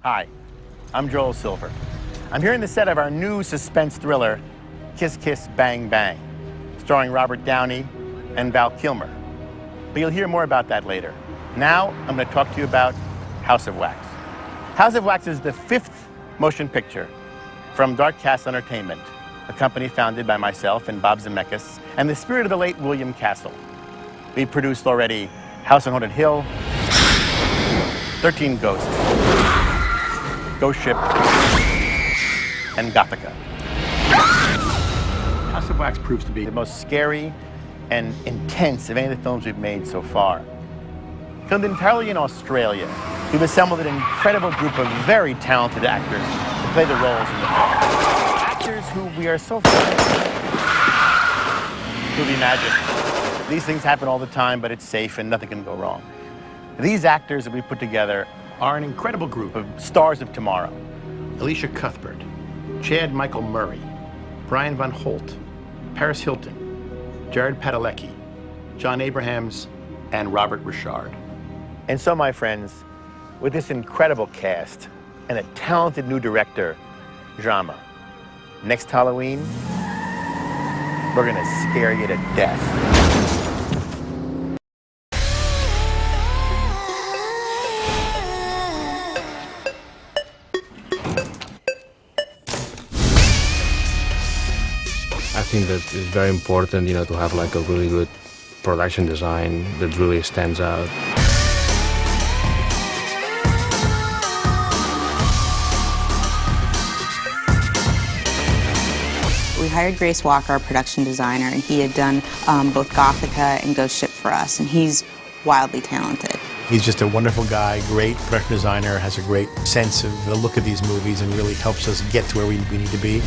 Hi, I'm Joel Silver. I'm here in the set of our new suspense thriller, Kiss Kiss Bang Bang, starring Robert Downey and Val Kilmer. But you'll hear more about that later. Now, I'm going to talk to you about House of Wax. House of Wax is the 5th motion picture from Dark Castle Entertainment, a company founded by myself and Bob Zemeckis and the spirit of the late William Castle. We've produced already House on Haunted Hill, 13 Ghosts, Ghost Ship, and Gothica. House of Wax proves to be the most scary and intense of any of the films we've made so far. Filmed entirely in Australia, we've assembled an incredible group of very talented actors to play the roles in the film. Actors who we are so fortunate to imagine. These things happen all the time, but it's safe and nothing can go wrong. These actors that we put together are an incredible group of stars of tomorrow. Alicia Cuthbert, Chad Michael Murray, Brian Von Holt, Paris Hilton, Jared Padalecki, John Abrahams, and Robert Richard. And so, my friends, with this incredible cast and a talented new director, drama, next Halloween, we're gonna scare you to death. I think that it's very important, to have like a really good production design that really stands out. We hired Grace Walker, our production designer, and he had done both Gothica and Ghost Ship for us, and he's wildly talented. He's just a wonderful guy, great production designer, has a great sense of the look of these movies and really helps us get to where we need to be.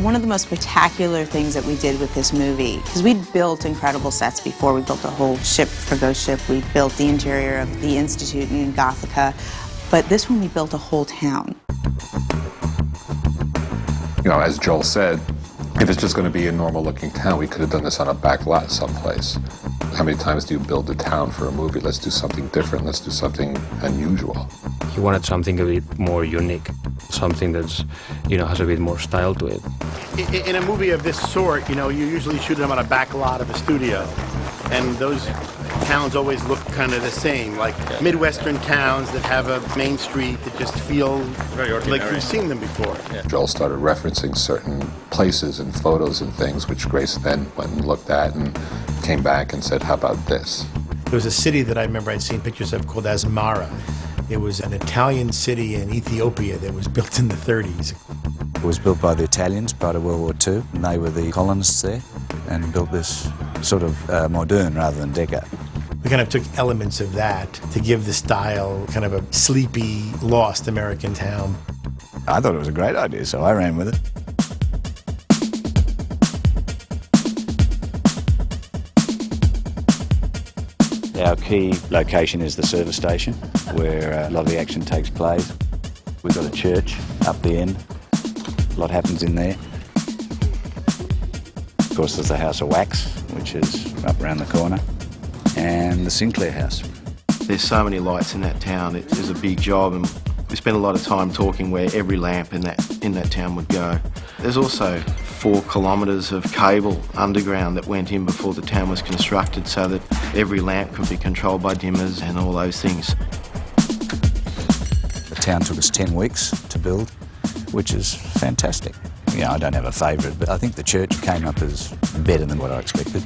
One of the most spectacular things that we did with this movie, because we'd built incredible sets before. We built a whole ship for Ghost Ship. We built the interior of the Institute in Gothica. But this one, we built a whole town. As Joel said, if it's just going to be a normal-looking town, we could have done this on a back lot someplace. How many times do you build a town for a movie? Let's do something different. Let's do something unusual. He wanted something a bit more unique, something that's, has a bit more style to it. In a movie of this sort, you usually shoot them on a back lot of a studio, and those towns always look kind of the same, like Midwestern towns that have a main street that just feel like you've seen them before. Yeah. Joel started referencing certain places and photos and things, which Grace then went and looked at and came back and said, how about this? There was a city that I remember I'd seen pictures of called Asmara. It was an Italian city in Ethiopia that was built in the 30s. It was built by the Italians, part of World War II, and they were the colonists there and built this sort of modern rather than deco. We kind of took elements of that to give the style kind of a sleepy, lost American town. I thought it was a great idea, so I ran with it. Our key location is the service station, where a lot of the action takes place. We've got a church up the end. A lot happens in there. Of course, there's the House of Wax, which is up around the corner, and the Sinclair House. There's so many lights in that town. It is a big job, and we spent a lot of time talking where every lamp in that town would go. There's also 4 kilometres of cable underground that went in before the town was constructed, so that every lamp could be controlled by dimmers and all those things. The town took us 10 weeks to build, which is fantastic. I don't have a favourite, but I think the church came up as better than what I expected.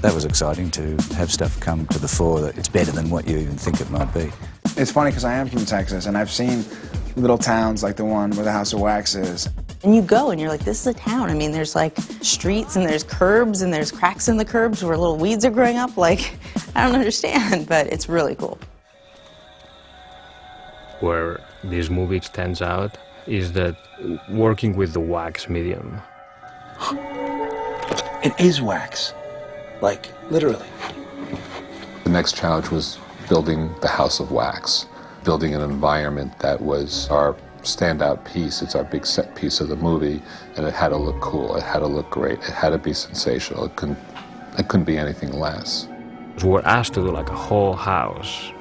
That was exciting to have stuff come to the fore that it's better than what you even think it might be. It's funny because I am from Texas and I've seen little towns like the one where the House of Wax is. And you go and you're like, this is a town. I mean, there's like streets and there's curbs and there's cracks in the curbs where little weeds are growing up. Like, I don't understand, but it's really cool. Where this movie stands out is that working with the wax medium. It is wax. Like, literally. The next challenge was building the House of Wax, building an environment that was our standout piece. It's our big set piece of the movie, and it had to look cool. It had to look great. It had to be sensational. It couldn't be anything less. So we're asked to do like a whole house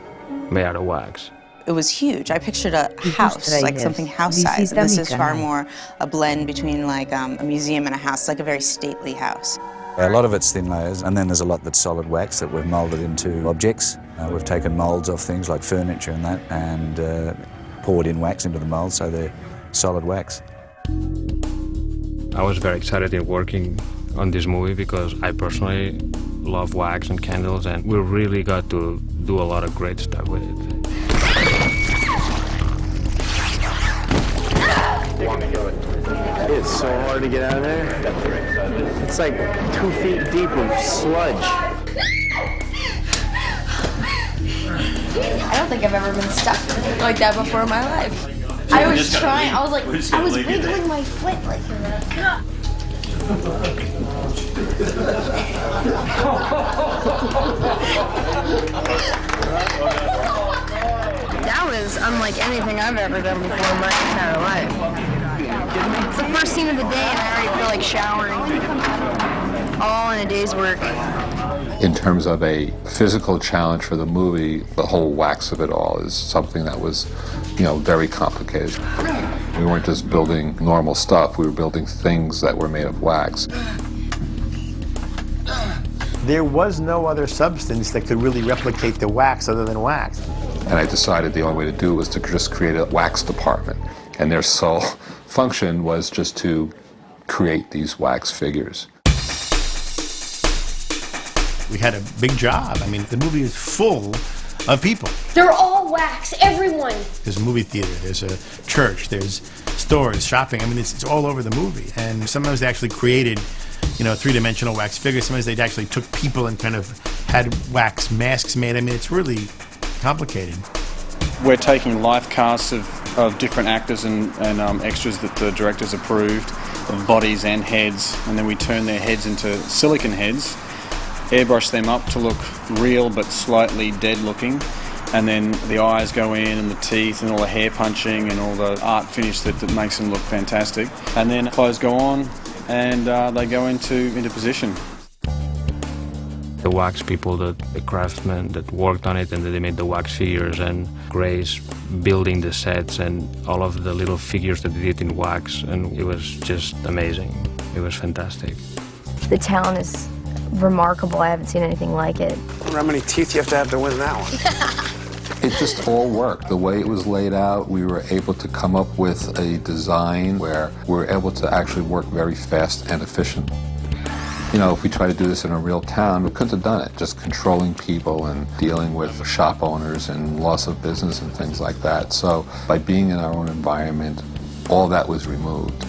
made out of wax. it was huge. I pictured a house, like something house size. And this is far more a blend between like a museum and a house, like a very stately house. A lot of it's thin layers, and then there's a lot that's solid wax that we've moulded into objects. We've taken moulds off things like furniture and that, and poured in wax into the mould, so they're solid wax. I was very excited in working on this movie because I personally love wax and candles, and we really got to do a lot of great stuff with it. It's so hard to get out of there. It's like 2 feet deep of sludge. I don't think I've ever been stuck like that before in my life. I was trying, I was wiggling my foot like that. That was unlike anything I've ever done before in my entire life. It's the first scene of the day and I already feel like showering. All in a day's work. In terms of a physical challenge for the movie, the whole wax of it all is something that was, very complicated. We weren't just building normal stuff, we were building things that were made of wax. There was no other substance that could really replicate the wax other than wax. And I decided the only way to do it was to just create a wax department. And their sole function was just to create these wax figures. We had a big job. I mean, the movie is full of people. They're all wax, everyone. There's a movie theater, there's a church, there's stores, shopping. I mean, it's all over the movie. And sometimes they actually created, three-dimensional wax figures. Sometimes they actually took people and kind of had wax masks made. I mean, it's really complicated. We're taking life casts of different actors and extras that the directors approved, of bodies and heads, and then we turn their heads into silicone heads, airbrush them up to look real but slightly dead looking, and then the eyes go in and the teeth and all the hair punching and all the art finish that makes them look fantastic. And then clothes go on and they go into position. The wax people, the craftsmen that worked on it, and they made the wax figures, and Grace building the sets and all of the little figures that they did in wax, and it was just amazing. It was fantastic. The talent is remarkable. I haven't seen anything like it. I wonder how many teeth you have to win that one. It just all worked. The way it was laid out, we were able to come up with a design where we were able to actually work very fast and efficient. If we tried to do this in a real town, we couldn't have done it. Just controlling people and dealing with shop owners and loss of business and things like that. So by being in our own environment, all that was removed.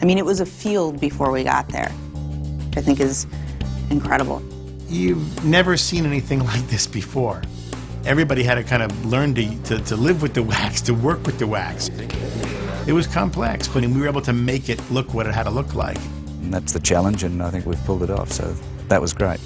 I mean, it was a field before we got there, which I think is incredible. You've never seen anything like this before. Everybody had to kind of learn to live with the wax, to work with the wax. It was complex, but we were able to make it look what it had to look like. And that's the challenge, and I think we've pulled it off, so that was great.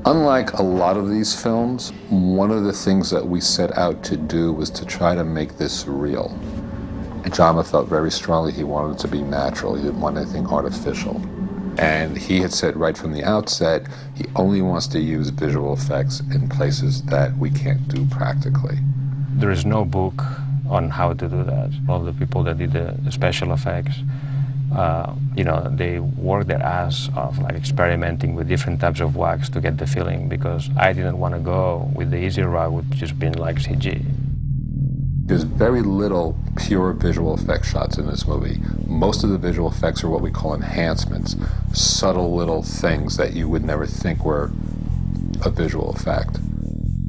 Unlike a lot of these films, one of the things that we set out to do was to try to make this real. And Jama felt very strongly he wanted it to be natural. He didn't want anything artificial. And he had said right from the outset, he only wants to use visual effects in places that we can't do practically. There is no book on how to do that. All the people that did the special effects, they worked their ass off, like experimenting with different types of wax to get the feeling, because I didn't want to go with the easy route, with just being like CG. There's very little pure visual effects shots in this movie. Most of the visual effects are what we call enhancements, subtle little things that you would never think were a visual effect.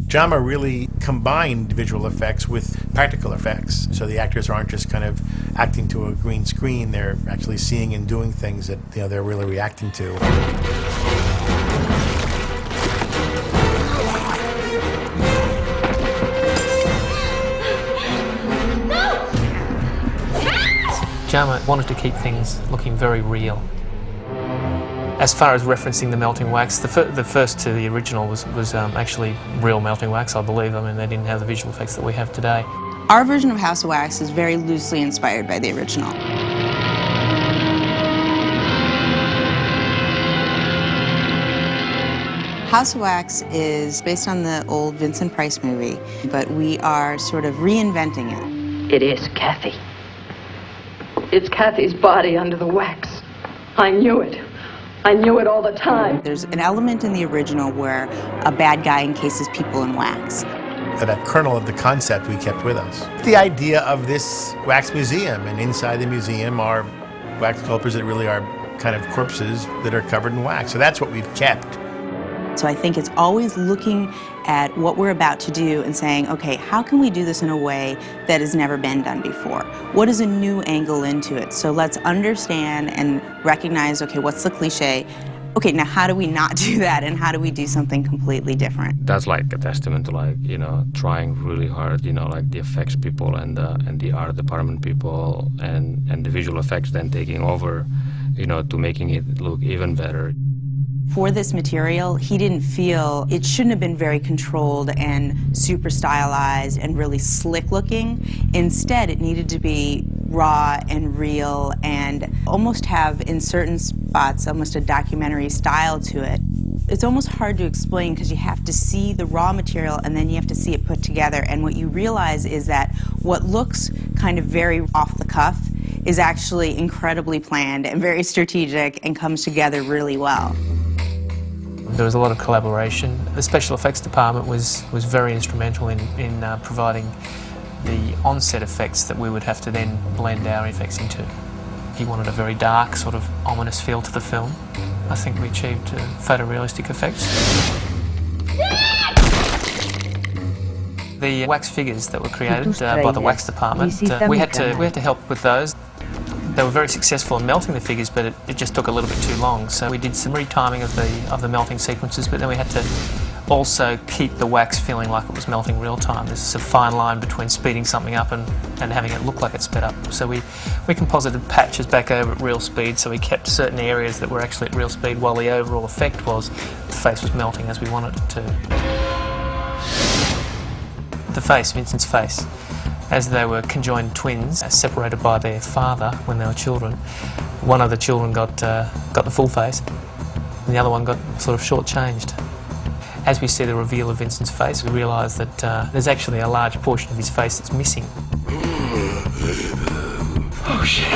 Jama really combined visual effects with practical effects. So the actors aren't just kind of acting to a green screen, they're actually seeing and doing things that they're really reacting to. Jama wanted to keep things looking very real. As far as referencing the melting wax, the first to the original was actually real melting wax, I believe. I mean, they didn't have the visual effects that we have today. Our version of House of Wax is very loosely inspired by the original. House of Wax is based on the old Vincent Price movie, but we are sort of reinventing it. It is Kathy. It's Kathy's body under the wax. I knew it. I knew it all the time. There's an element in the original where a bad guy encases people in wax. That kernel of the concept we kept with us. The idea of this wax museum, and inside the museum are wax sculptures that really are kind of corpses that are covered in wax. So that's what we've kept. So I think it's always looking at what we're about to do and saying, okay, how can we do this in a way that has never been done before? What is a new angle into it? So let's understand and recognize, okay, what's the cliche? Okay, now how do we not do that, and how do we do something completely different? That's like a testament to, like, you know, trying really hard, you know, like the effects people and the art department people and the visual effects then taking over, you know, to making it look even better. For this material, he didn't feel it shouldn't have been very controlled and super stylized and really slick looking. Instead, it needed to be raw and real and almost have, in certain spots, almost a documentary style to it. It's almost hard to explain because you have to see the raw material and then you have to see it put together. And what you realize is that what looks kind of very off the cuff is actually incredibly planned and very strategic and comes together really well. There was a lot of collaboration. The special effects department was very instrumental in providing the on-set effects that we would have to then blend our effects into. He wanted a very dark, sort of ominous feel to the film. I think we achieved photorealistic effects. The wax figures that were created by the wax department, we had to help with those. They were very successful in melting the figures, but it just took a little bit too long. So we did some retiming of the melting sequences, but then we had to also keep the wax feeling like it was melting real time. There's a fine line between speeding something up and having it look like it's sped up. So we composited patches back over at real speed, so we kept certain areas that were actually at real speed while the overall effect was the face was melting as we wanted it to. The face, Vincent's face, as they were conjoined twins, separated by their father when they were children. One of the children got the full face, and the other one got sort of short-changed. As we see the reveal of Vincent's face, we realise that there's actually a large portion of his face that's missing. Oh, shit.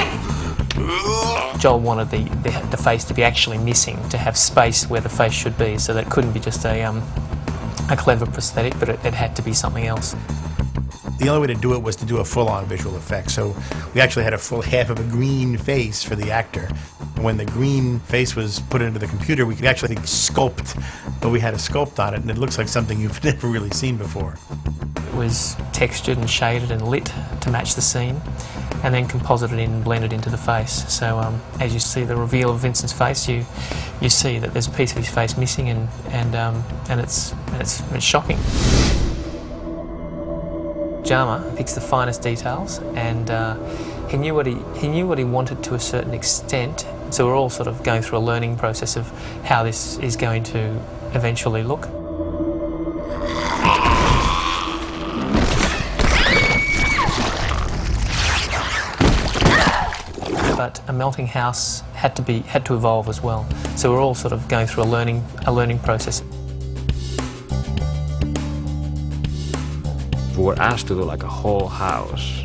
Joel wanted the face to be actually missing, to have space where the face should be, so that it couldn't be just a clever prosthetic, but it had to be something else. The only way to do it was to do a full-on visual effect. So we actually had a full half of a green face for the actor. When the green face was put into the computer, we could actually sculpt what we had to sculpt on it, and it looks like something you've never really seen before. It was textured and shaded and lit to match the scene, and then composited in and blended into the face. So as you see the reveal of Vincent's face, you see that there's a piece of his face missing, and it's shocking. Jama picks the finest details, and he knew what he wanted to a certain extent. So we're all sort of going through a learning process of how this is going to eventually look. But a melting house had to evolve as well. So we're all sort of going through a learning process. We were asked to do like a whole house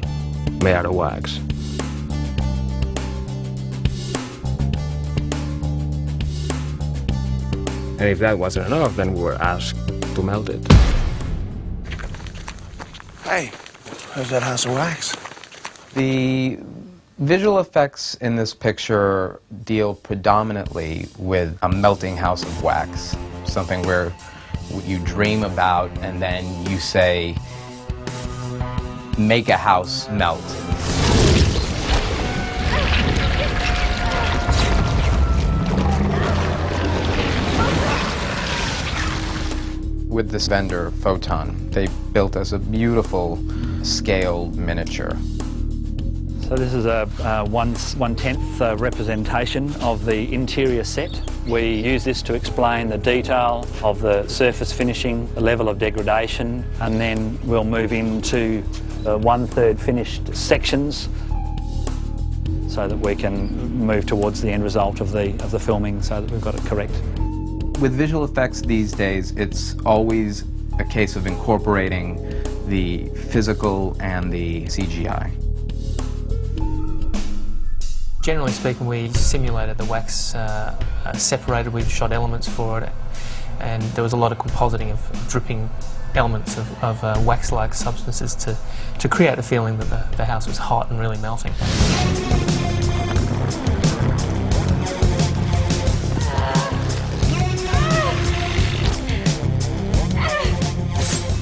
made out of wax. And if that wasn't enough, then we were asked to melt it. Hey, where's that house of wax? The visual effects in this picture deal predominantly with a melting house of wax, something where you dream about, and then you say, make a house melt. With this vendor, Photon, they built us a beautiful scaled miniature. So this is a 1/10 representation of the interior set. We use this to explain the detail of the surface finishing, the level of degradation, and then we'll move into the 1/3 finished sections so that we can move towards the end result of the filming so that we've got it correct. With visual effects these days, it's always a case of incorporating the physical and the CGI. Generally speaking, we simulated the wax separated. We shot elements for it, and there was a lot of compositing of dripping elements of wax-like substances to create the feeling that the house was hot and really melting.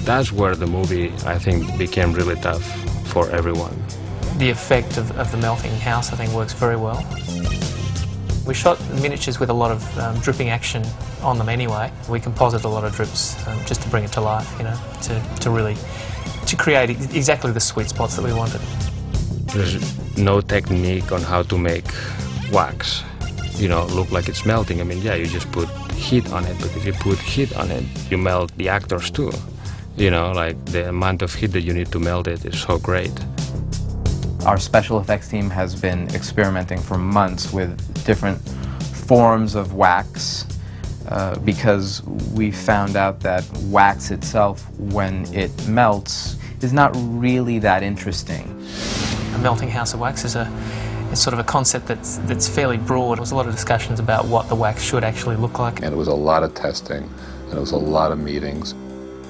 That's where the movie, I think, became really tough for everyone. The effect of the melting house, I think, works very well. We shot miniatures with a lot of dripping action on them anyway. We composited a lot of drips just to bring it to life, you know, to create exactly the sweet spots that we wanted. There's no technique on how to make wax, you know, look like it's melting. I mean, yeah, you just put heat on it, but if you put heat on it, you melt the actors too. You know, like the amount of heat that you need to melt it is so great. Our special effects team has been experimenting for months with different forms of wax because we found out that wax itself, when it melts, is not really that interesting. A melting house of wax is sort of a concept that's fairly broad. There was a lot of discussions about what the wax should actually look like. And it was a lot of testing, and it was a lot of meetings.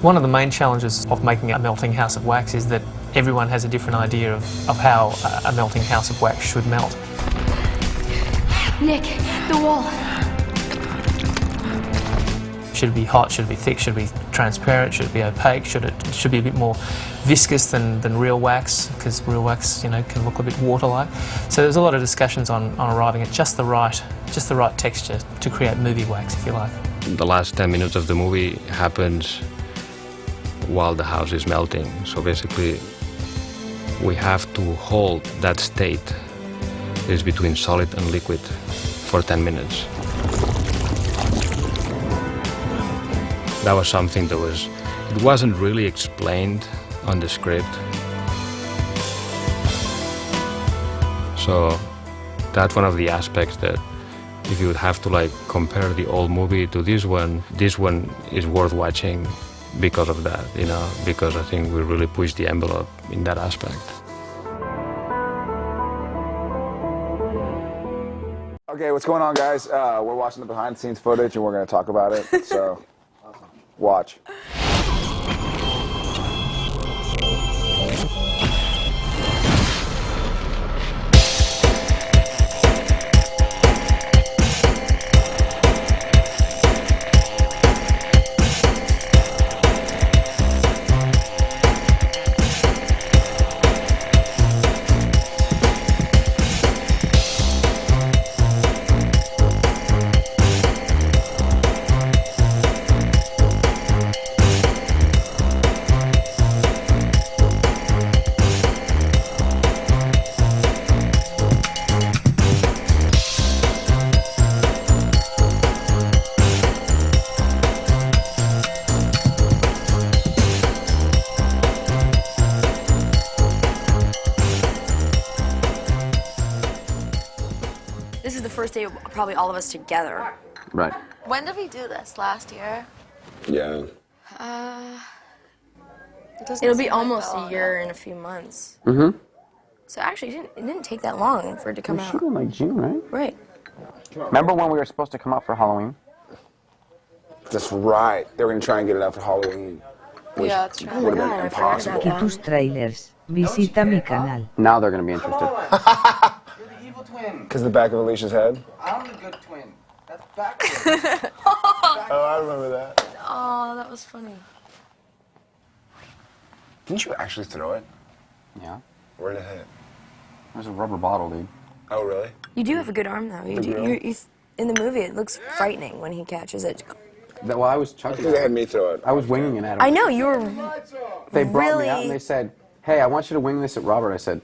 One of the main challenges of making a melting house of wax is that everyone has a different idea of how a melting house of wax should melt. Nick, the wall. Should it be hot? Should it be thick? Should it be transparent? Should it be opaque? Should it be a bit more viscous than real wax? Because real wax, you know, can look a bit water-like. So there's a lot of discussions on arriving at just the right texture to create movie wax, if you like. The last 10 minutes of the movie happens while the house is melting. So basically, we have to hold that state that is between solid and liquid for 10 minutes. That was something that it wasn't really explained on the script. So that's one of the aspects that if you would have to like compare the old movie to this one is worth watching because of that, you know, because I think we really pushed the envelope in that aspect. Okay, what's going on, guys? We're watching the behind-the-scenes footage, and we're going to talk about it, so watch. This is the first day of probably all of us together. Right. When did we do this? Last year? Yeah. It'll be almost a year in a few months. Mm-hmm. So actually, it didn't take that long for it to come We're out. shooting like June, right? Right. Remember when we were supposed to come out for Halloween? That's right. They were going to try and get it out for Halloween. Which Yeah, that's right. would have Oh my been God, I forgot impossible. about tus trailers. Visita mi canal. Now they're going to be interested. You're the evil twin. Because the back of Alicia's head? I'm the good twin. That's backwards. Oh, I remember that. Oh, that was funny. Didn't you actually throw it? Yeah. Where did it hit? It was a rubber bottle, dude. Oh, really? You do have a good arm, though. In the movie, it looks frightening when he catches it. Well, I was chucking They had me throw it. I was winging it at him. I know, you were They brought really... me out and they said, hey, I want you to wing this at Robert. I said,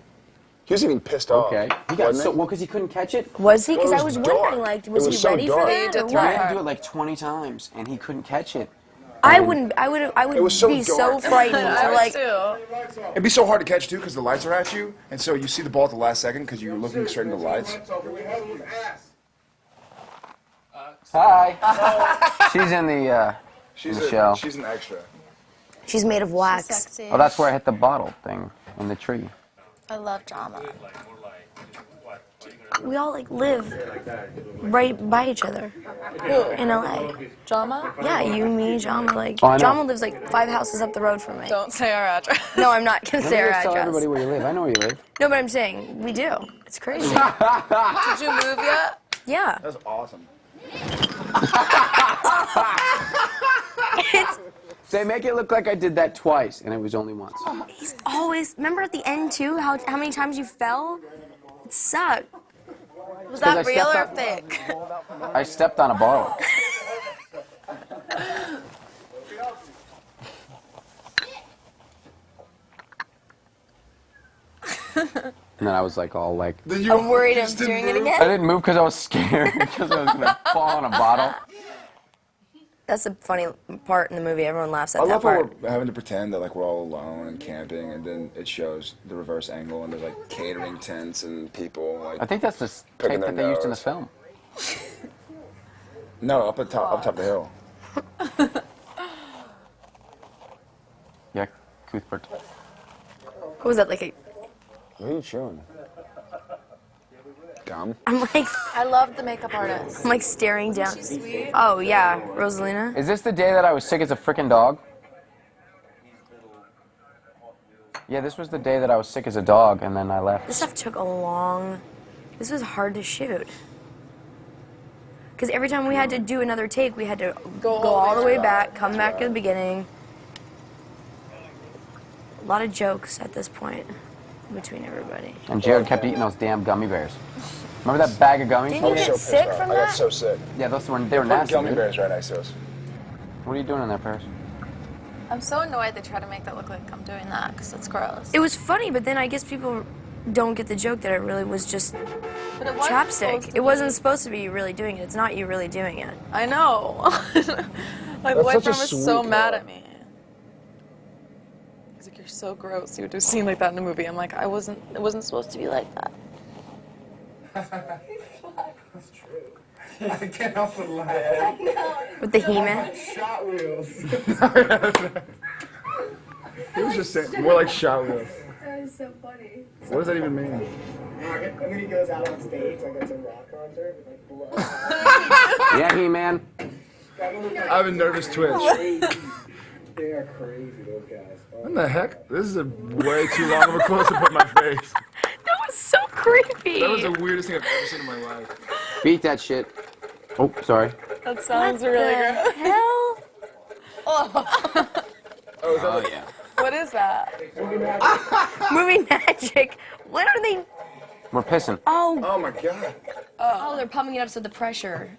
he was even pissed off. Okay. He got so, well, because he couldn't catch it. Was he? Because Well, I was wondering, like, was he so ready dark. for that? Or I had what? to do it like 20 times, and he couldn't catch it. I would was so be so dark. frightened to, like... It'd be so hard to catch too because the lights are at you, and so you see the ball at the last second because you're looking straight into the lights. Hi. She's in the show. She's an extra. She's made of wax. Oh, that's where I hit the bottle thing in the tree. I love drama. We all, like, live right by each other. In LA. Drama? Yeah, you, me, Jama. Like, Oh, I know. Jama lives, like, 5 houses up the road from me. Don't say our address. No, I'm not going to say our Tell address. everybody where you live. I know where you live. No, but I'm saying, we do. It's crazy. Did you move yet? Yeah. That's awesome. They make it look like I did that twice, and it was only once. He's always... Remember at the end, too, how many times you fell? It sucked. Was Because that I real or stepped fake? I stepped on a bottle. And then I was like, all like... I'm worried I'm doing it I again. didn't move because I was scared because I was going to fall on a bottle. That's a funny part in the movie. Everyone laughs at I that love how part. we're having to pretend that like we're all alone and camping, and then it shows the reverse angle, and there's like catering tents and people like. I think that's the picking tape that their they used in the nose. film. No, up top of the hill. Yeah, Cuthbert. What was that, like a... What are you chewing? Gum? I'm like... I love the makeup artist. I'm like staring down. She's sweet. Oh, yeah. Rosalina? Is this the day that I was sick as a frickin' dog? Yeah, this was the day that I was sick as a dog, and then I left. This stuff took a long... This was hard to shoot. Because every time we had to do another take, we had to go all the way back, come back to the beginning. A lot of jokes at this point between everybody. And Jared kept eating those damn gummy bears. Remember that bag of gummies? Didn't you get sick from I got that? so sick. Yeah, they were Put nasty. gummy dude. bears right next to us. What are you doing in there, Paris? I'm so annoyed they try to make that look like I'm doing that because it's gross. It was funny, but then I guess people don't get the joke that it really was just But it wasn't supposed chapstick. to It wasn't be. supposed to be you really doing it. It's not you really doing it. I know. My That's boyfriend such a was sweet so mad girl. at me. He's like, "You're so gross. You would do a scene like that in a movie." I'm like, It wasn't supposed to be like that. That's true. I can't help but laugh. With the He-Man? Shot wheels. He was just saying, more like shot wheels. That is so funny. What does that even mean? And then he goes out on stage like it's a rock concert with like blood. Yeah, He-Man. I have a nervous twitch. They are crazy, those guys. What the heck? This is a way too long of a close-up of my face. That was so creepy. That was the weirdest thing I've ever seen in my life. Beat that shit. Oh, sorry. That sounds What really the gross. hell? Oh, yeah. What is that? Movie magic. What are they? We're pissing. Oh. Oh my god. Oh, they're pumping it up so the pressure.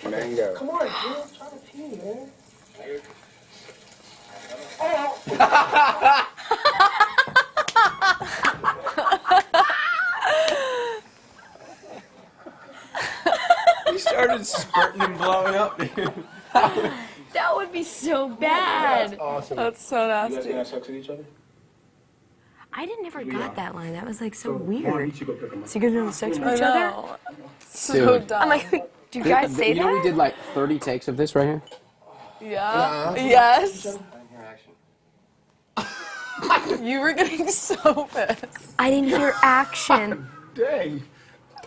Mango. Come on, dude. I'm trying to pee, man. He started spurting and blowing up, dude. That would be so bad. That's awesome. That's so You guys nasty. gonna have sex with each other? I never got that line. That was like so weird. You go pick 'em up. So you're gonna have sex with I each other? know. So Dude. dumb. I'm like, do you guys say You know we that? did like 30 takes of this right here? Yeah. Yes. You were getting so pissed. I didn't hear action. Dang.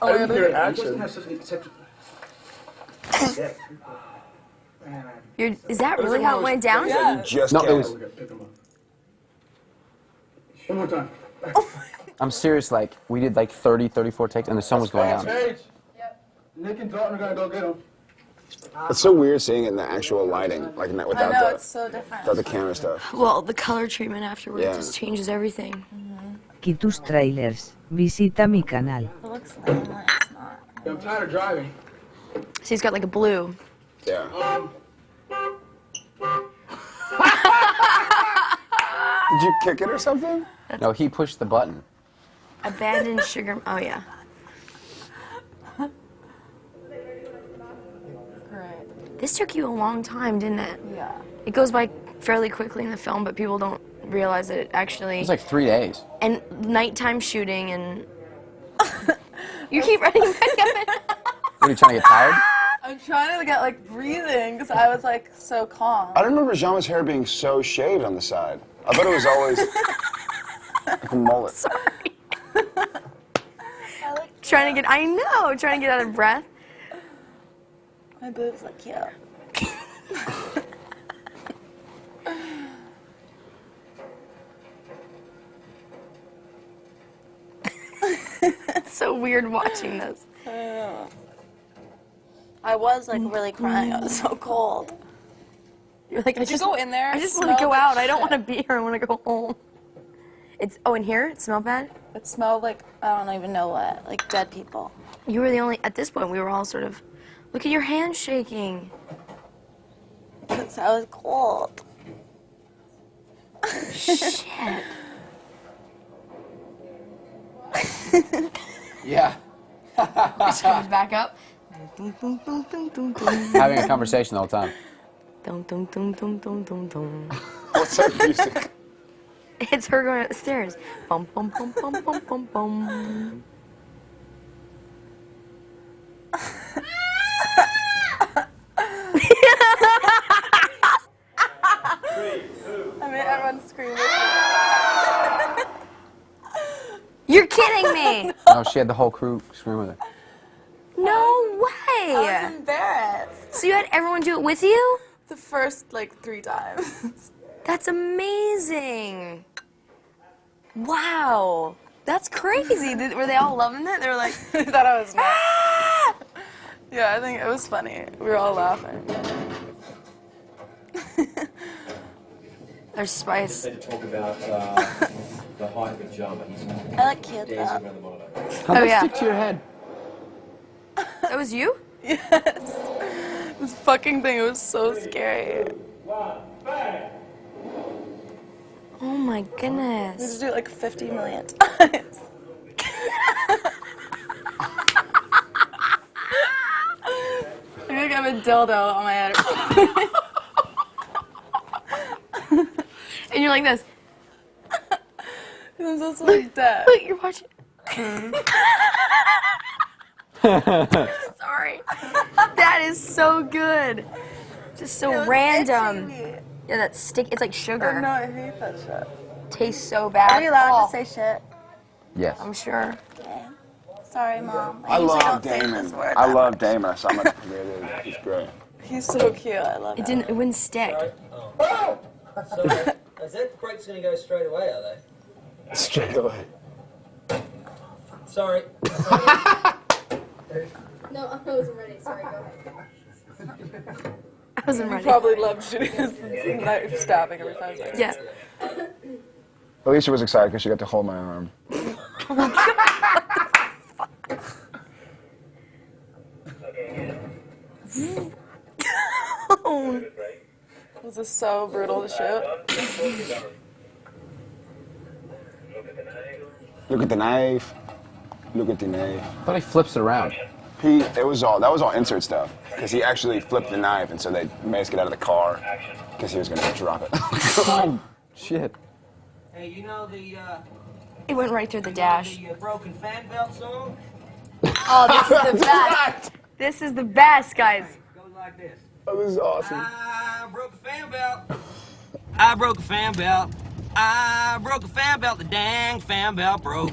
Oh, I didn't hear He doesn't action. have sex Is that really how it went down? Yeah. Just No, can't. it was. Pick 'em up. One more time. I'm serious, like, we did like 30, 34 takes, and the sun was going down. Nick and Dalton are gonna go get him. It's so weird seeing it in the actual lighting, like in that, without I know, the it's so different. without the camera stuff. Well, the color treatment afterwards Yeah. just changes everything. Y tus trailers. Visita mi canal. It looks like it's not. I'm tired of driving. See, it's got like a blue. Yeah. Did you kick it or something? No, he pushed the button. Abandoned sugar. Oh, yeah. Great. This took you a long time, didn't it? Yeah. It goes by fairly quickly in the film, but people don't realize that it actually... It was like 3 days. And nighttime shooting and... You keep running back up. What, are you trying to get tired? I'm trying to get like breathing because I was like so calm. I don't remember Jean's hair being so shaved on the side. I thought it was always like a mullet. Sorry. Trying to get... I know! Trying to get out of breath. My boobs look cute. It's so weird watching this. I know. I was like really crying. I was so cold. You're like, Did you go in there? I just Smell want to go like out. I don't shit. want to be here. I want to go home. It's... Oh, in here? It smelled bad? It smelled like, I don't even know what, like dead people. You were the only... At this point, we were all sort of... Look at your hands shaking. Because I was cold. Shit. Yeah. Just comes back up. Having a conversation the whole time. What's that music? It's her going up the stairs. Bum, bum, bum, bum, bum, bum, bum. I mean, everyone's screaming. You're kidding me! No, she had the whole crew scream with her. No way! I was embarrassed. So you had everyone do it with you? The first, like, 3 times. That's amazing. Wow. That's crazy. Were they all loving it? They were like... I thought I was nuts. Yeah, I think it was funny. We were all laughing. There's spice. They talk about the height of Jama. I like cute dancing though. around the monitor. How'd that yeah. stick to your head? That was you? Yes. This fucking thing, it was so scary. Oh my We goodness. just do it like 50 million times. I feel like I have a dildo on my head. And you're like this. I'm just like that. Look, you're watching. Sorry. That is so good. Just so random. Yeah, that stick. It's like Oh, sugar. no, I hate that shit. Tastes so bad. Are we allowed Oh, to say shit? Yes. I'm sure. Okay. Sorry, Mom. I usually love don't say Damon. this word I that love much. Damon, so I'm gonna forget it. He's great. He's so cute. I love It him. didn't. It wouldn't stick. So, is that crate's going to go straight away, are they? Straight away. Sorry. No, I wasn't ready. Sorry, go ahead. I wasn't You ready. probably loved shooting his knife stabbing every time. Yeah. Alicia was excited because she got to hold my arm. Was this so brutal to shoot? Look at the knife. Look at the knife. But he flips it around. That was all insert stuff. Because he actually flipped the knife, and so they made us get out of the car because he was gonna drop it. Oh, shit. Hey, you know the It went right through the dash. broken fan belt song? Oh, this is the best. This is the best, guys. Goes like this. Oh, this is awesome. I broke a fan belt. I broke a fan belt. I broke a fan belt. The dang fan belt broke.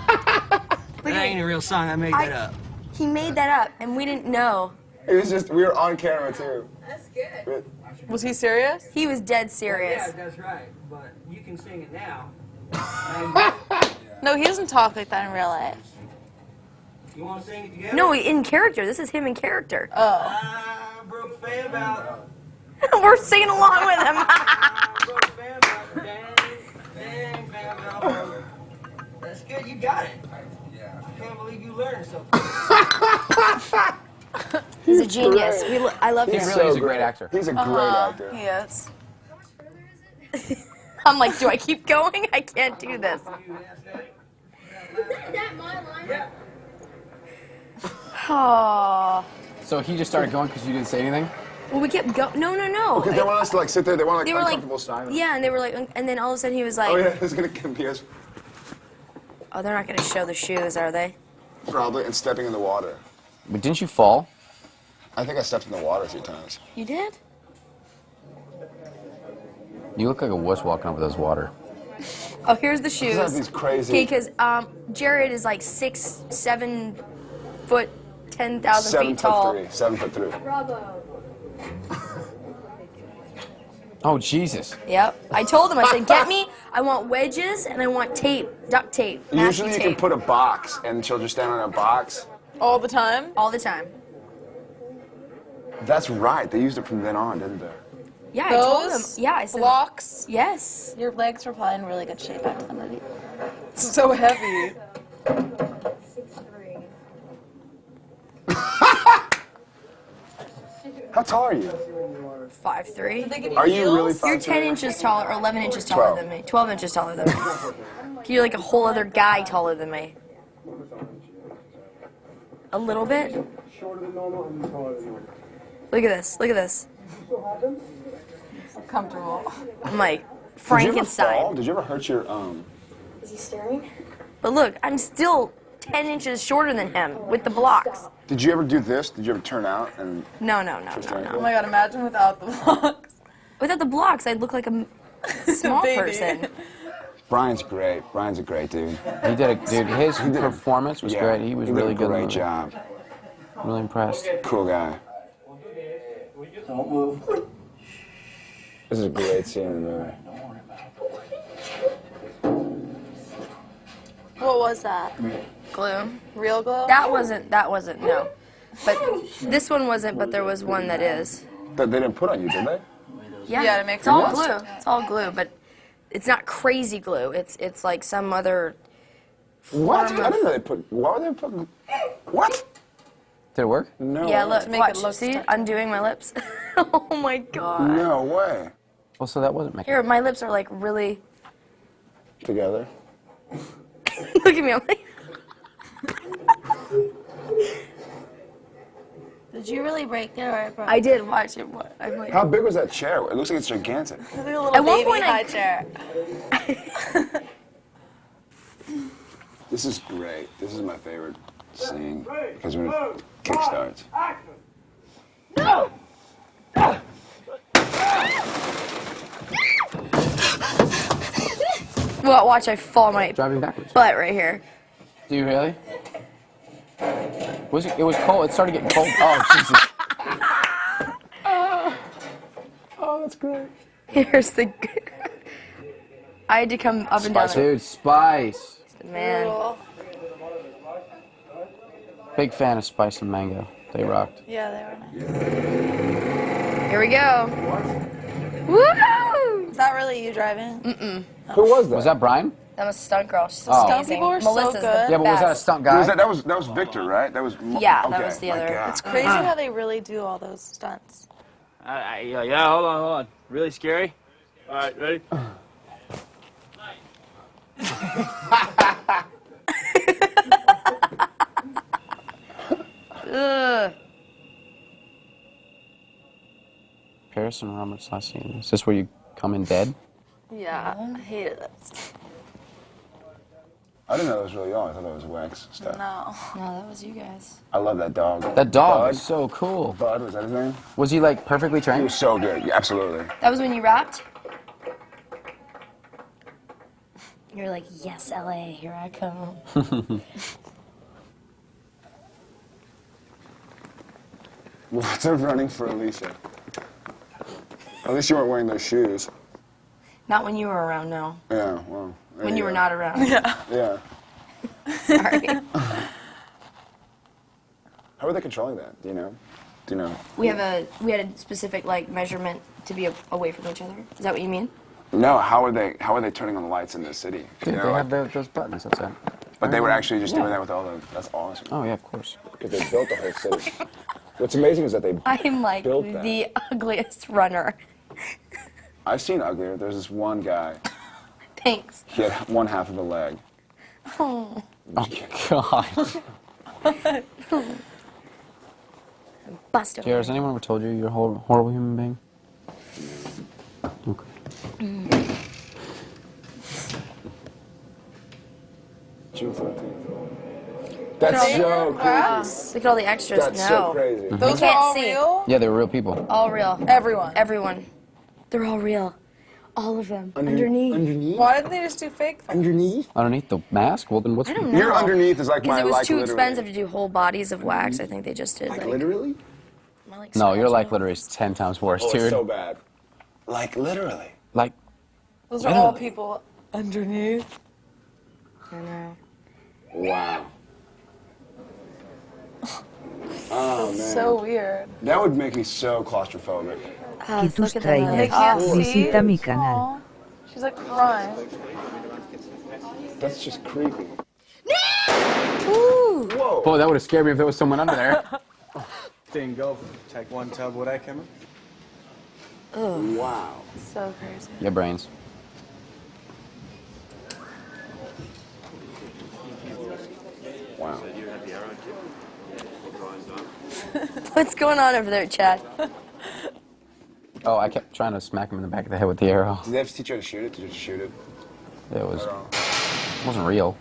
That ain't a real song. I made that up. He made that up, and we didn't know. It was just, we were on camera too. That's good. Was he serious? He was dead Yeah, serious. that's right. But you can sing it now. No, he doesn't talk like that in real life. You want to sing it together? No, in character. This is him in character. Oh. I broke a fan belt. We're singing along with him. I broke a fan belt. Dang, fan belt. That's good. You got it. Yeah. I can't believe you learned something. He's a genius. I love him. He really is a great actor. He's a great actor. He is. I'm like, do I keep going? I can't do this. Oh. So he just started going because you didn't say anything? Well, we kept going. No, no, no. Because they want us to like sit there. They want They like were uncomfortable silence. Yeah, and they were like, and then all of a sudden he was like, Oh yeah, it's gonna be us oh, they're not going to show the shoes, are they? probably and stepping in the water. But didn't you fall? I think I stepped in the water a few times. You did? You look like a wuss walking over those water. Oh, here's the shoes. These are these crazy. Okay, because Jared is like 6', 7 foot, 10,000 feet tall. 7'3". Bravo. Oh, Jesus. Yep. I told him, I said, get me, I want wedges and I want tape, duct tape. Usually you tape. can put a box and she'll just stand on a box. All the time? All the time. That's right. They used it from then on, didn't they? Yeah, I told him. Yeah, I said. Blocks? Yes. Your legs were probably in really good shape after the movie. It's so heavy. How tall are you? 5'3". Are you really 5'3"? You're 10 inches taller, or 11 inches taller 12. than me. 12 inches taller than me. You're like a whole other guy taller than me. A little bit. Look at this. Look at this. Comfortable. I'm like Did you ever Frankenstein. fall? Did you ever hurt your Is he staring? But look, I'm still 10 inches shorter than him with the blocks. Did you ever do this? Did you ever turn out and? No, no, no, Just no, like- Oh no. my god, imagine without the blocks. Without the blocks, I'd look like a small Baby. person. Brian's great. Brian's a great dude. He did his performance was Yeah, great. He was did really a good. in the Great movie. job. Really impressed. Cool guy. Don't move. This is a great scene in the movie. What was that? Glue. Real glue? That wasn't, no. But this one wasn't, but there was one that is. That they didn't put on you, did they? Yeah, to make it's all it glue. last. It's all glue, but it's not crazy glue. It's like some other What? form I of- didn't know they put. Why would they put? What? Did it work? No. Yeah, look, To make watch. it look See, undoing my lips. Oh my god. No way. Well, so that wasn't making. Here, my lips are like really. Together. Look at me. I'm like. Did you really break that or I broke? I did watch it. I'm like. How big was that chair? It looks like it's gigantic. Look at a little At one baby point high I- chair. This is great. This is my favorite scene because when it kickstarts. Well, watch, I fall my Driving backwards. butt right here. Do you really? Was it? It was cold. It started getting cold. Oh Jesus! Oh, that's great. Here's the. I had to come up and down. Dude, Spice. The man. Big fan of Spice and Mango. They rocked. Yeah, they were nice. Here we go. Woo! Is that really you driving? Mm-mm. Who was that? Was that Brian? That was stunt girl. She's Oh. amazing. Stunt people are so Melissa's good. the Yeah, but was that a best. stunt Who guy? was that? That was Victor, right? That was. Yeah, that okay, was the my other. God. It's crazy how they really do all those stunts. Yeah, hold on. Really scary? All right, ready? Ugh. Paris and Robert's last scene. Is this where you come in dead? Yeah, I hated it. I didn't know that was really y'all. I thought that was wax stuff. No. No, that was you guys. I love that dog. That dog Bud? is so cool. Bud, was that his name? Was he like perfectly He trained? was so good. Yeah, absolutely. That was when you rapped? You're like, yes, LA, here I come. Lots of running for Alicia. At least you weren't wearing those shoes. Not when you were around, no. Yeah, well, When you were not around. Yeah. Yeah. Sorry. How are they controlling that? Do you know? Do you know? We had a specific like measurement to be away from each other. Is that what you mean? No. How are they turning on the lights in this city? Dude, You they know, have those buttons, that's it. but they were actually just doing that with all the. That's awesome. Oh, yeah, of course. Because they built the whole city. What's amazing is that they I'm like built that. the ugliest runner. I've seen uglier. There's this one guy. Thanks. He had one half of a leg. Oh. Oh, God. Busted. Jared, has anyone ever told you you're a horrible human being? Okay. June 14th. That's so crazy. Look at all the extras. That's no. so crazy. You Those are can't all see. real? Yeah, they were real people. All real. Everyone. Everyone. They're all real. All of them. Underneath. Underneath? Why didn't they just do fake? Underneath? Underneath the mask? Well, then what's... I don't know. Your underneath is like Because my it was like too literally. expensive to do whole bodies of wax. I think they just did Like literally? more like No, your scratch like it. literally is 10 times worse, Oh, dude. it's so bad. Like literally. Like, Those are all people underneath. I know. Wow. Oh man. So weird. That would make me so claustrophobic. Y tus look at them. trailers. They can't see. Visita mi canal. Aw. She's like crying. That's just creepy. Ooh. Whoa. boy, that would have scared me if there was someone under there. Didn't go. Take one tub with that camera. Ugh. Wow. So crazy. Your brains. Wow. What's going on over there, Chad? Oh, I kept trying to smack him in the back of the head with the arrow. Did they have to teach you how to shoot it? Did you just shoot it? It wasn't real.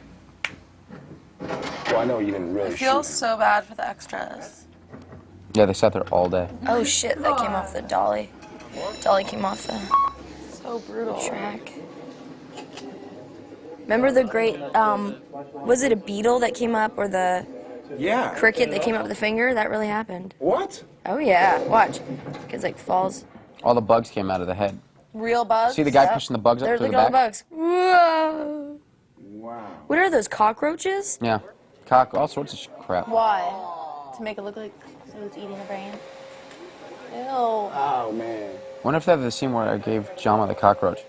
Well, I know you didn't really I feel shoot. so bad for the extras. Yeah, they sat there all day. Oh shit, that came off the dolly. Dolly came off the So brutal. track. Remember the great, was it a beetle that came up or the Yeah. cricket that came up with the finger? That really happened. What? Oh yeah, watch. Because like falls. All the bugs came out of the head. Real bugs? See the guy Yep. pushing the bugs up There, to look the at all the back? bugs. Whoa. Wow. What are those, cockroaches? Yeah. Cock, all sorts of crap. Why? To make it look like it was eating the brain? Ew. Oh man. Wonder if they have the scene where I gave Jama the cockroach.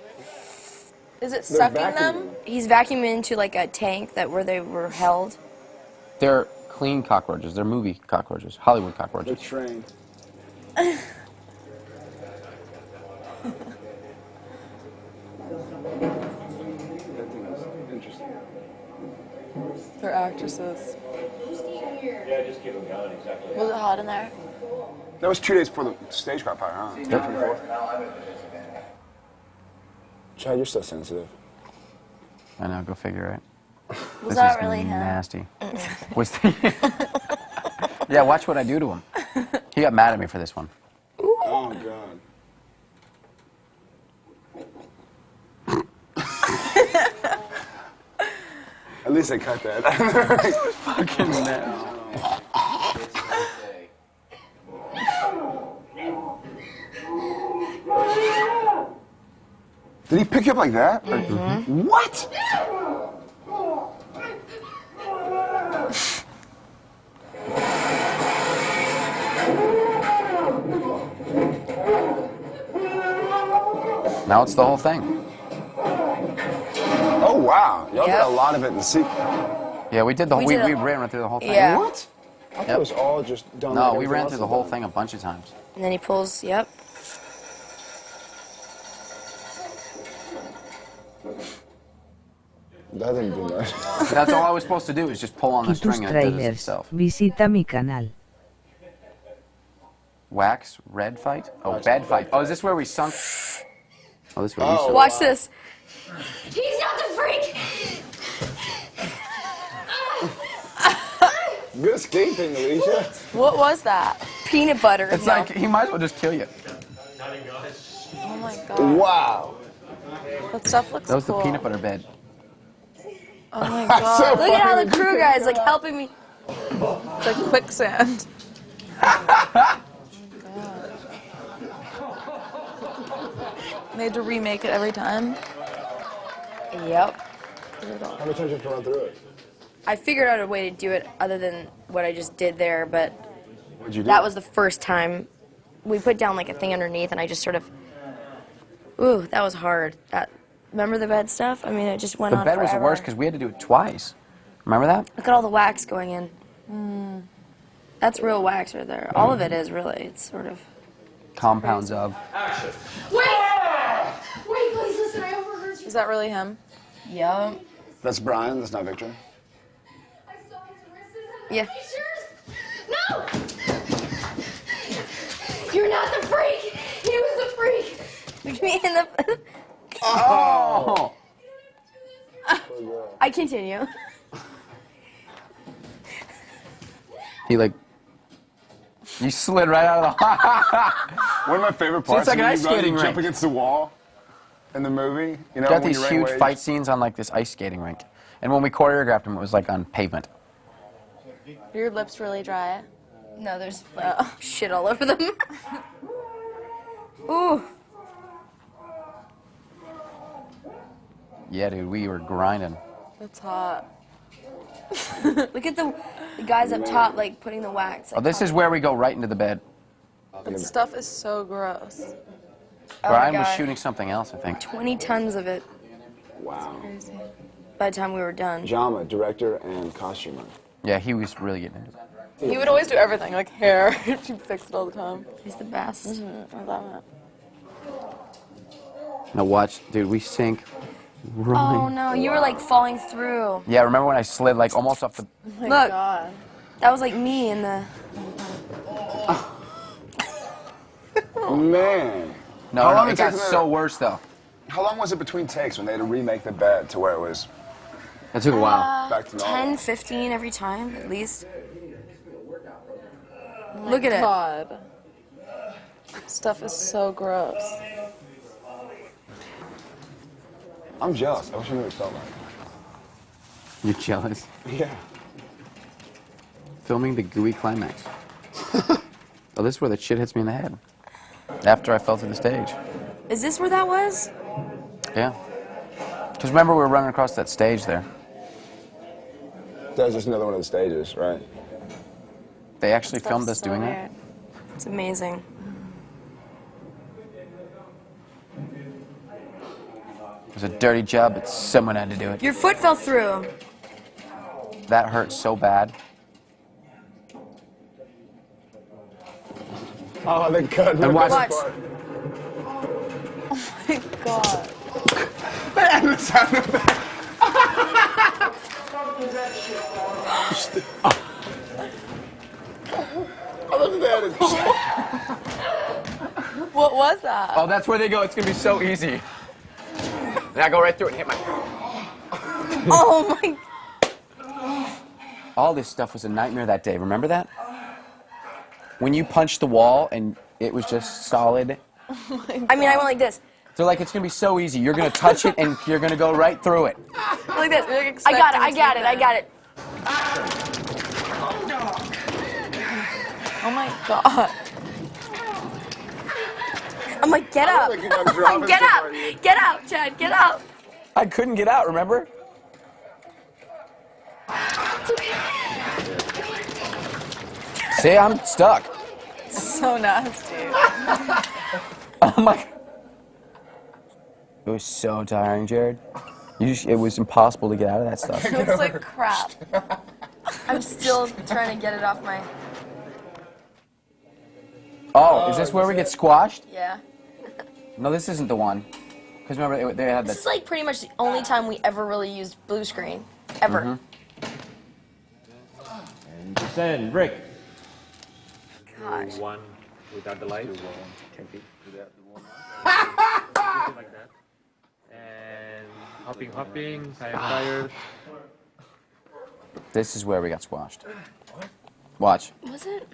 Is it They're sucking vacuuming them? He's vacuuming into like a tank where they were held. They're clean cockroaches. They're movie cockroaches. Hollywood They're cockroaches. trained. That thing is interesting. They're actresses. Yeah, just keep them going, exactly. Was it hot in there? That was 2 days before the stage got fired, huh? Yep. 24th. Chad, you're so sensitive. I know, go figure, right? Was This that is really him? nasty. Yeah, watch what I do to him. He got mad at me for this one. Oh god. At least I cut that. Fucking nasty. Did he pick you up like that? Mm-hmm. What? Now it's the whole thing. Oh wow. Y'all Yep. did a lot of it in the sequel. Yeah, we did the We we, did we a- ran through the whole thing. Yeah. What? I thought Yep. it was all just done. No, like we everything ran else through the is whole done. thing a bunch of times. And then he pulls, yep. That didn't do much. That's all I was supposed to do is just pull on the Y tus string and it does it trailers. itself. Visita mi canal. Wax, red fight? Oh, bed fight. Oh, is this where we sunk? Oh, this is where we Oh. sunk. Watch this. He's not the freak! Good escaping, Alicia. What was that? Peanut butter. It's No. like, he might as well just kill you. Oh my god. Wow. That stuff looks That was cool. the peanut butter bed. Oh my god. So Look at how the crew guys like helping me. It's like quicksand. They had to remake it every time. Yep. it all. How many times do you have to run through it? I figured out a way to do it other than what I just did there, but What'd you do? that was the first time. We put down like a thing underneath, and I just sort of, ooh, that was hard. Remember the bed stuff? I mean, it just went on The bed forever. was the worst because we had to do it twice. Remember that? Look at all the wax going in. That's real wax right there. All of it is really. It's sort of. Compounds of. Action. Wait! Wait, please listen. I overheard you. Is that really him? Yep. That's Brian. That's not Victor. Yeah. No! You're not the freak! He was the freak! Look at me in the. Oh! I continue. He like. You slid right out of the. One of my favorite See, parts it's like an is ice when you skating jump rink. against the wall in the movie. You know, Got when these you're huge right fight scenes on like this ice skating rink, and when we choreographed them, it was like on pavement. Your lips really dry. No, there's like shit all over them. Ooh. Yeah, dude, we were grinding. That's hot. Look at the guys up top, like putting the wax. Oh, this is where we go right into the bed. That stuff is so gross. Brian my was God. shooting something else, I think. 20 tons of it. Wow. Crazy. By the time we were done. Jama, director and costumer. Yeah, he was really getting into it. He would always do everything, like hair. He'd fix it all the time. He's the best. I love it. Now watch, dude, we sink. Oh no, you were like falling through. Yeah, remember when I slid like almost off the... Oh my Look, God. that was like me in the. Man. No, long it it got takes so worse though. How long was it between takes when they had to remake the bed to where it was That took a while. back to normal? 10, 15 every time, at least. Oh my Look at it. God. Stuff is so gross. I'm jealous. I wish I knew what it felt like. You're jealous? Yeah. Filming the gooey climax. Oh, this is where the shit hits me in the head. After I fell to the stage. Is this where that was? Yeah. Because remember we were running across that stage there. That was just another one of the stages, right? They actually That's filmed us so doing weird. that. It's amazing. It was a dirty job, but someone had to do it. Your foot fell through. That hurt so bad. Oh, they cut. And watch. Watch. Oh my God. Man, the sound effect. I look at that. What was that? Oh, that's where they go. It's going to be so easy. And I go right through it and hit my... Oh my. All this stuff was a nightmare that day. Remember that? When you punched the wall and it was just solid. I mean, I went like this. They're like, it's going to be so easy. You're going to touch it and you're going to go right through it. Like this. I got it. I got it. I got it. Oh my God. I'm like, get up. Get up. Get up, Chad. Get up. I couldn't get out, remember? See, I'm stuck. So nasty. Oh my. It was so tiring, Jared. It was impossible to get out of that stuff. It looks like crap. I'm still trying to get it off my. Oh, is this where we get squashed? Yeah. No, this isn't the one. Because remember, they had This is that. like pretty much the only time we ever really used blue screen. Ever. Mhm. And descend, break. Gosh. One without the light. 10 feet. Like that. And hopping, tired. This is where we got squashed. Watch. Was it?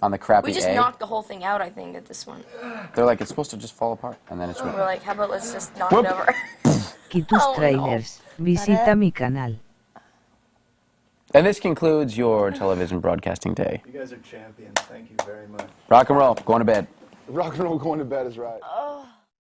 On the crappy We just A. knocked the whole thing out, I think, at this one. They're like, it's supposed to just fall apart. And then it's... We're like, how about let's just knock Whoop. it over? Y tus trailers. Visita mi canal. And this concludes your television broadcasting day. You guys are champions. Thank you very much. Rock and roll. Going to bed. Rock and roll going to bed is right. Oh.